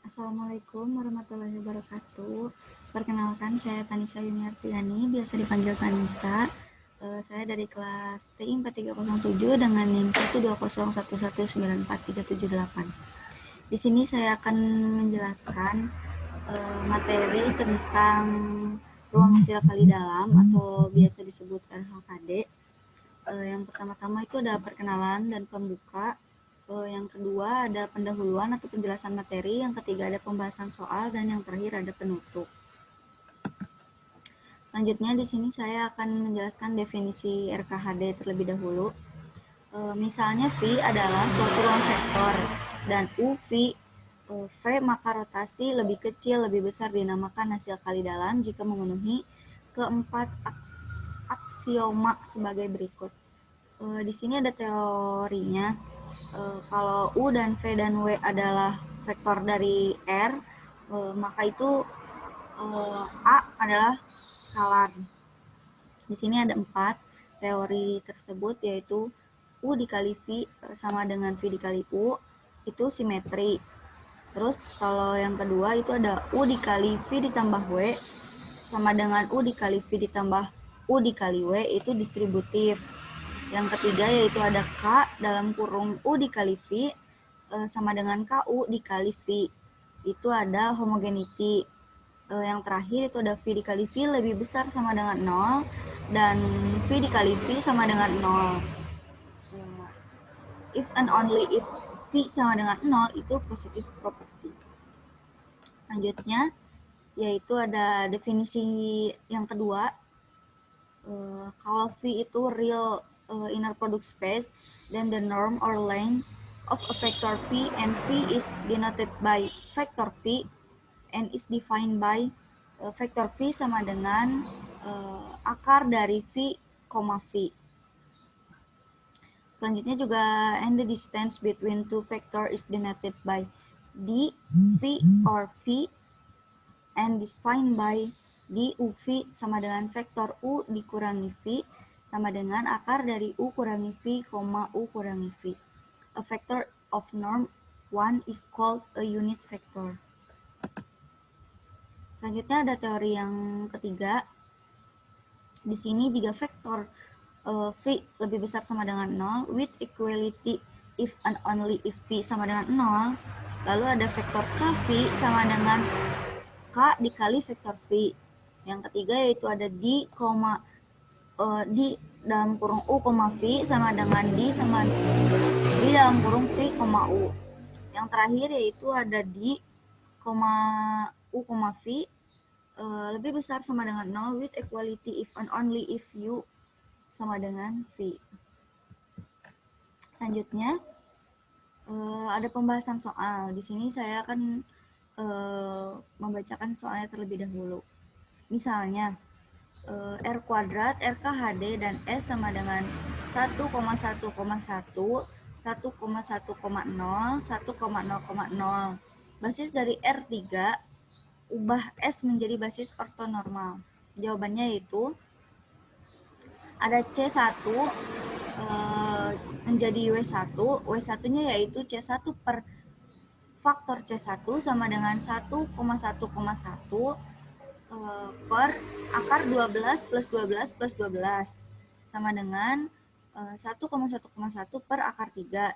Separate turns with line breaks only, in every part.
Assalamualaikum warahmatullahi wabarakatuh. Perkenalkan, saya Tanisa Yuniartiyani, biasa dipanggil Tanisa. Saya dari kelas TI 4307 dengan NIM 12011194378. Di sini saya akan menjelaskan materi tentang ruang hasil kali dalam atau biasa disebut RHKD. Yang pertama-tama itu ada perkenalan dan pembuka. Yang kedua ada pendahuluan atau penjelasan materi. Yang ketiga ada pembahasan soal dan yang terakhir ada penutup. Selanjutnya di sini saya akan menjelaskan definisi RKHD terlebih dahulu. Misalnya V adalah suatu ruang vektor dan V maka rotasi lebih kecil lebih besar dinamakan hasil kali dalam jika memenuhi keempat aksioma sebagai berikut. Di sini ada teorinya. Kalau U dan V dan W adalah vektor dari R, maka itu A adalah skalar. Di sini ada 4 teori tersebut, yaitu U dikali V sama dengan V dikali U, itu simetri. Terus kalau yang kedua itu ada U dikali V ditambah W sama dengan U dikali V ditambah U dikali W, itu distributif. Yang ketiga yaitu ada K dalam kurung U dikali V sama dengan KU dikali V, itu ada homogeneity. Yang terakhir itu ada V dikali V lebih besar sama dengan 0 dan V dikali V sama dengan 0. If and only if V sama dengan 0 itu positive property. Selanjutnya yaitu ada definisi yang kedua. Kalau V itu real inner product space, then the norm or length of a vector V and V is denoted by vector V and is defined by vector V sama dengan akar dari V, V. Selanjutnya juga and the distance between two vector is denoted by d, V or V and defined by d UV sama dengan vektor U dikurangi V sama dengan akar dari U kurangi V, U kurangi V. A vector of norm 1 is called a unit vector. Selanjutnya ada teori yang ketiga. Di sini jika vektor V lebih besar sama dengan 0 with equality if and only if V sama dengan 0, lalu ada vektor KV sama dengan K dikali vektor V. Yang ketiga yaitu ada D, D dalam kurung U, V sama dengan D dalam kurung V, U. Yang terakhir yaitu ada D, U, V lebih besar sama dengan 0 with equality if and only if U sama dengan V. Selanjutnya ada pembahasan soal. Di sini saya akan membacakan soalnya terlebih dahulu. Misalnya R kuadrat, RKHD, dan S sama dengan 1,1,1, 1,1,0, 1,0,0. Basis dari R3, ubah S menjadi basis ortonormal. Jawabannya yaitu ada C1 menjadi W1, W1-nya yaitu C1 per faktor C1 sama dengan 1,1,1 per akar 12 plus 12 plus 12 sama dengan 1,1,1 per akar 3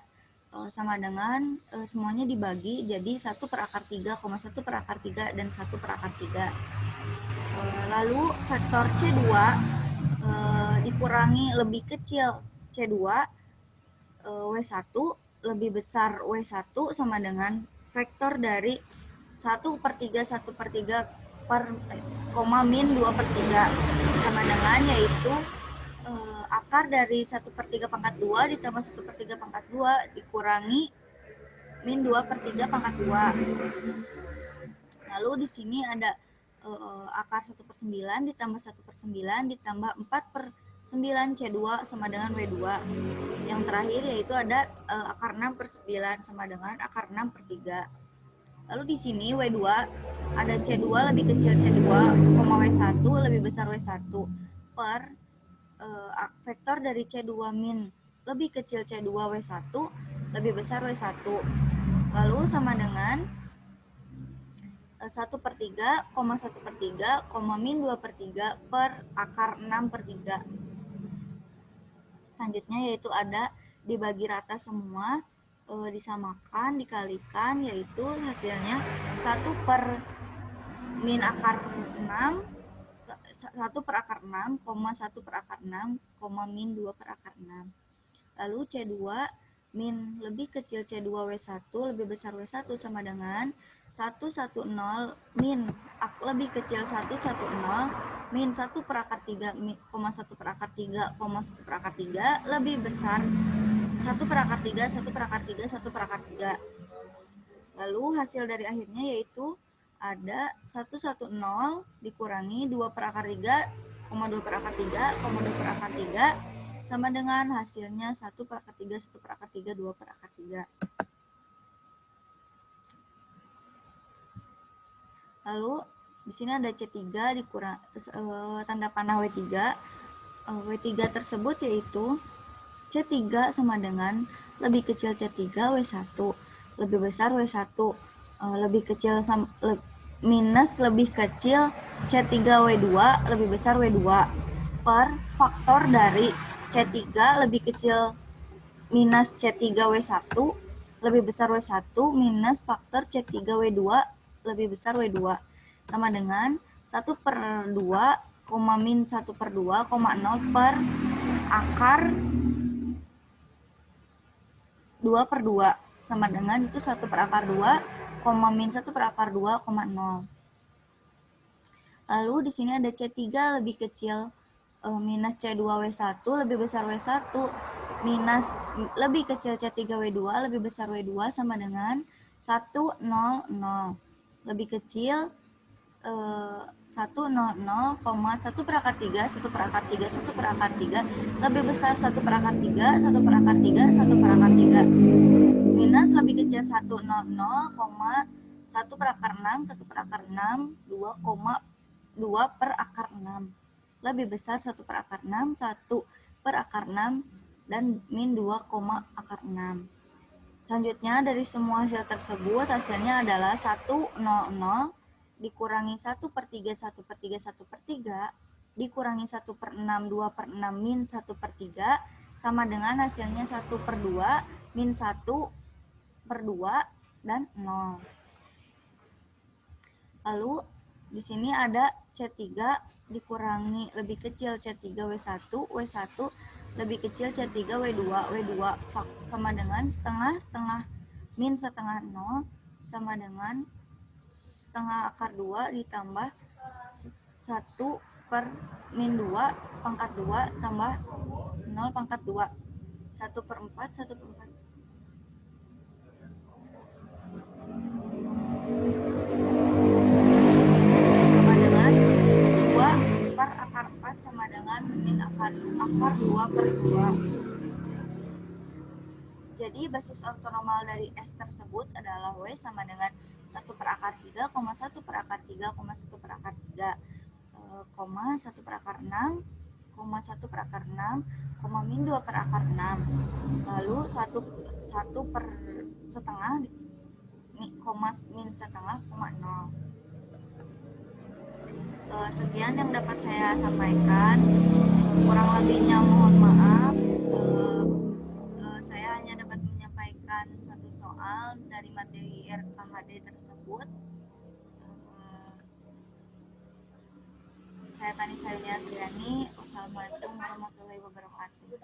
sama dengan semuanya dibagi jadi 1 per akar 3, 1 per akar 3 dan 1 per akar 3. Lalu vektor C2 dikurangi lebih kecil C2 W1 lebih besar W1 sama dengan vektor dari 1 per 3, 1 per 3 per min 2 per 3 sama dengan yaitu akar dari 1 per 3 pangkat 2 ditambah 1 per 3 pangkat 2 dikurangi min 2 per 3 pangkat 2. Lalu di sini ada akar 1 per 9 ditambah 1 per 9 ditambah 4 per 9 C2 sama dengan W2. Yang terakhir yaitu ada akar 6 per 9 sama dengan akar 6 per 3. Lalu di sini W2 ada C2 lebih kecil C2, W1 lebih besar W1 per vektor dari C2 min lebih kecil C2 W1 lebih besar W1. Lalu sama dengan 1/3, 1/3, min 2/3 per akar 6/3. Selanjutnya yaitu ada dibagi rata semua, disamakan, dikalikan, yaitu hasilnya 1 per min akar 6, 1 per akar 6, 1 per akar 6, min 2 per akar 6. Lalu C2 min lebih kecil C2W1 lebih besar W1 sama dengan 110 min lebih kecil 110 min 1 per akar 3, 1 per akar 3, 1 per akar 3 lebih besar 1 per akar 3, 1 per akar 3, 1 per akar 3. Lalu hasil dari akhirnya yaitu ada 110 dikurangi 2 per akar 3, 2 per akar 3, 2 per akar 3 sama dengan hasilnya 1 per akar 3, 1 per akar 3, 2 per akar 3. Lalu di sini ada C3 dikurang tanda panah W3. W3 tersebut yaitu C3 sama dengan lebih kecil C3 W1, lebih besar W1, lebih kecil minus lebih kecil C3 W2 lebih besar W2 per faktor dari C3 lebih kecil minus C3 W1 lebih besar W1 minus faktor C3 W2 lebih besar W2 sama dengan 1 per 2, min 1 per 2, 0 per akar 2 per 2 sama dengan itu 1 per akar 2, min 1 per akar 2, 0. Lalu di sini ada C3 lebih kecil minus C2W1 lebih besar W1 minus lebih kecil C3W2 lebih besar W2 sama dengan 1, 0, 0. Lebih kecil 1, 0, 0, 1 per akar 3, 1 per akar 3, 1 per akar 3 lebih besar 1 per akar 3, 1 per akar 3, 1 per akar 3. Minus lebih kecil 1, 0, 0, 1 per akar 6, 1 per akar 6, 2 per akar 6. Lebih besar 1 per akar 6, 1 per akar 6, dan min 2, akar 6. Selanjutnya dari semua hasil tersebut hasilnya adalah 1, 0, 0 dikurangi 1 per 3, 1 per 3, 1 per 3 dikurangi 1 per 6, 2 per 6 min 1 per 3 sama dengan hasilnya 1 per 2 min 1 per 2 dan 0. Lalu di sini ada C3 dikurangi lebih kecil C3 W1, W1 lebih kecil C3 W2, W2 sama dengan setengah min setengah 0 sama dengan setengah akar 2 ditambah 1 per min 2 pangkat 2 tambah 0 pangkat 2. 1 per 4, 1 per 4. Sama dengan 2 per akar 4 sama dengan min akar 2 per 2. Jadi basis ortonormal dari S tersebut adalah W sama dengan 1 per akar 3, 1 per akar 3, 1 per akar 3, 1 per akar 6, 1 per akar 6, min 2 per akar 6. Lalu 1 per setengah, min setengah, 0. Sekian yang dapat saya sampaikan. Kurang lebihnya mohon maaf. Saya hanya dapat menyampaikan satu soal dari materi RKHD tersebut. Saya Tanisa Yuniartiani. Wassalamualaikum warahmatullahi wabarakatuh.